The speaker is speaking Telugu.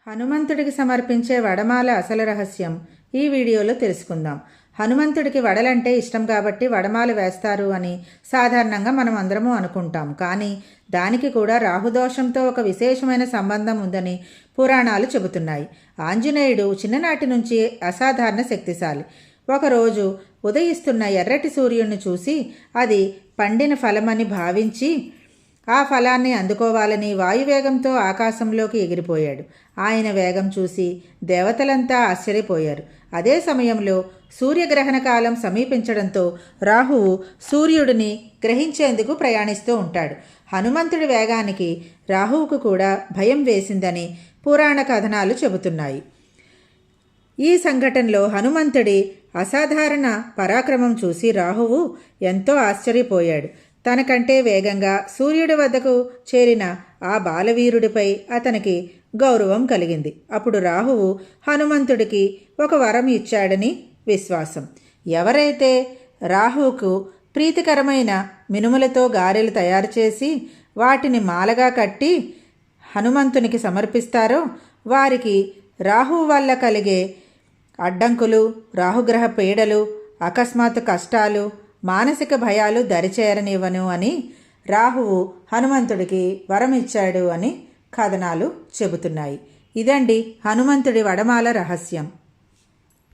హనుమంతుడికి సమర్పించే వడమాల అసలు రహస్యం ఈ వీడియోలో తెలుసుకుందాం. హనుమంతుడికి వడలంటే ఇష్టం కాబట్టి వడమాల వేస్తారు అని సాధారణంగా మనం అందరము అనుకుంటాం. కానీ దానికి కూడా రాహుదోషంతో ఒక విశేషమైన సంబంధం ఉందని పురాణాలు చెబుతున్నాయి. ఆంజనేయుడు చిన్ననాటి నుంచి అసాధారణ శక్తిశాలి. ఒకరోజు ఉదయిస్తున్న ఎర్రటి సూర్యుడిని చూసి అది పండిన ఫలమని భావించి ఆ ఫలాన్ని అందుకోవాలని వాయువేగంతో ఆకాశంలోకి ఎగిరిపోయాడు. ఆయన వేగం చూసి దేవతలంతా ఆశ్చర్యపోయారు. అదే సమయంలో సూర్యగ్రహణ కాలం సమీపించడంతో రాహువు సూర్యుడిని గ్రహించేందుకు ప్రయాణిస్తూ ఉంటాడు. హనుమంతుడి వేగానికి రాహువుకు కూడా భయం వేసిందని పురాణ కథనాలు చెబుతున్నాయి. ఈ సంఘటనలో హనుమంతుడి అసాధారణ పరాక్రమం చూసి రాహువు ఎంతో ఆశ్చర్యపోయాడు. తనకంటే వేగంగా సూర్యుడి వద్దకు చేరిన ఆ బాలవీరుడిపై అతనికి గౌరవం కలిగింది. అప్పుడు రాహువు హనుమంతుడికి ఒక వరం ఇచ్చాడని విశ్వాసం. ఎవరైతే రాహువుకు ప్రీతికరమైన మినుములతో గారెలు తయారు చేసి వాటిని మాలగా కట్టి హనుమంతునికి సమర్పిస్తారో వారికి రాహువు వల్ల కలిగే అడ్డంకులు, రాహుగ్రహ పీడలు, అకస్మాత్తు కష్టాలు, మానసిక భయాలు దరిచేరనివ్వను అని రాహువు హనుమంతుడికి వరం ఇచ్చాడు అని కథనాలు చెబుతున్నాయి. ఇదండి హనుమంతుడి వడమాల రహస్యం.